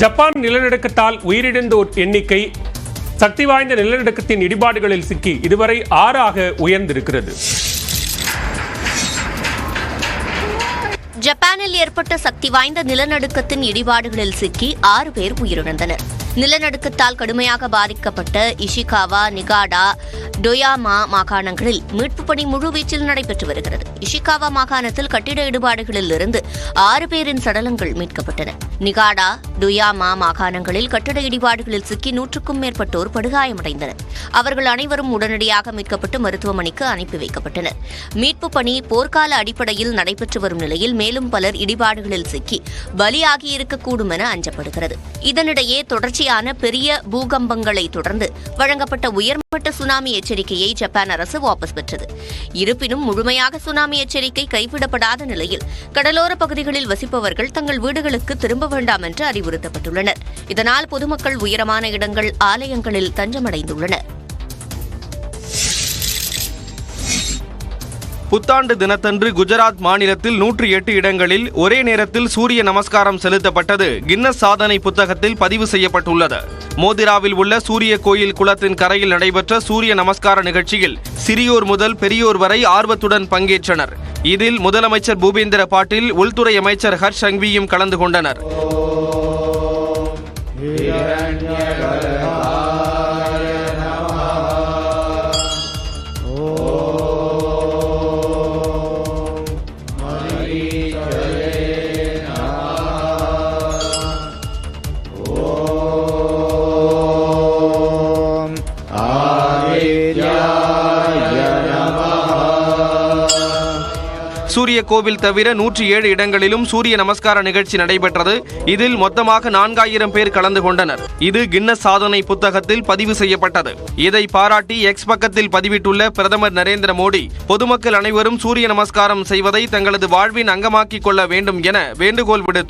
Japan நிலநடுக்கத்தால் உயிரிழந்தோர் எண்ணிக்கை சக்தி வாய்ந்த நிலநடுக்கத்தின் இடிபாடுகளில் சிக்கி இதுவரை 6 ஆக உயர்ந்திருக்கிறது. ஜப்பானில் ஏற்பட்ட சக்தி வாய்ந்த நிலநடுக்கத்தின் இடிபாடுகளில் சிக்கி 6 பேர் உயிரிழந்தனர். நிலநடுக்கத்தால் கடுமையாக பாதிக்கப்பட்ட இஷிகாவா, நிகாடா, டொயாமா மாகாணங்களில் மீட்புப் பணி முழுவீச்சில் நடைபெற்று வருகிறது. இஷிகாவா மாகாணத்தில் கட்டிட இடிபாடுகளில் இருந்து 6 பேரின் சடலங்கள் மீட்கப்பட்டன. நிகாடா, டொயாமா மாகாணங்களில் கட்டிட இடிபாடுகளில் சிக்கி 100க்கும் மேற்பட்டோர் படுகாயமடைந்தனர். அவர்கள் அனைவரும் உடனடியாக மீட்கப்பட்டு மருத்துவமனைக்கு அனுப்பி வைக்கப்பட்டனர். மீட்புப் பணி போர்க்கால அடிப்படையில் நடைபெற்று வரும் நிலையில் மேலும் பலர் இடிபாடுகளில் சிக்கி பலியாகியிருக்கக்கூடும் என அஞ்சப்படுகிறது. இதனிடையே தொடர்ச்சியான பெரிய பூகம்பங்களை தொடர்ந்து வழங்கப்பட்ட உயர்மட்ட சுனாமி எச்சரிக்கையை ஜப்பான் அரசு வாபஸ் பெற்றது. இருப்பினும் முழுமையாக சுனாமி எச்சரிக்கை கைவிடப்படாத நிலையில் கடலோர பகுதிகளில் வசிப்பவர்கள் தங்கள் வீடுகளுக்கு திரும்ப வேண்டாம் என்று அறிவுறுத்தப்பட்டுள்ளனர். இதனால் பொதுமக்கள் உயரமான இடங்கள், ஆலயங்களில் தஞ்சமடைந்துள்ளனர். புத்தாண்டு தினத்தன்று குஜராத் மாநிலத்தில் 108 இடங்களில் ஒரே நேரத்தில் சூரிய நமஸ்காரம் செலுத்தப்பட்டது கின்னஸ் சாதனை புத்தகத்தில் பதிவு செய்யப்பட்டுள்ளது. மோதிராவில் உள்ள சூரிய கோயில் குளத்தின் கரையில் நடைபெற்ற சூரிய நமஸ்கார நிகழ்ச்சியில் சிறியோர் முதல் பெரியோர் வரை ஆர்வத்துடன் பங்கேற்றனர். இதில் முதலமைச்சர் பூபேந்திர பாட்டீல், உள்துறை அமைச்சர் ஹர்ஷ் சங்வியும் கலந்து கொண்டனர். சூரிய கோவில் தவிர 107 இடங்களிலும் சூரிய நமஸ்கார நிகழ்ச்சி நடைபெற்றது. இதில் மொத்தமாக 4000 பேர் கலந்து கொண்டனர். இது கின்னஸ் சாதனை புத்தகத்தில் பதிவு செய்யப்பட்டது. இதை பாராட்டி எக்ஸ் பக்கத்தில் பதிவிட்டுள்ள பிரதமர் நரேந்திர மோடி, பொதுமக்கள் அனைவரும் சூரிய நமஸ்காரம் செய்வதை தங்களது வாழ்வின் அங்கமாக்கிக் கொள்ள வேண்டும் என வேண்டுகோள் விடுத்தார்.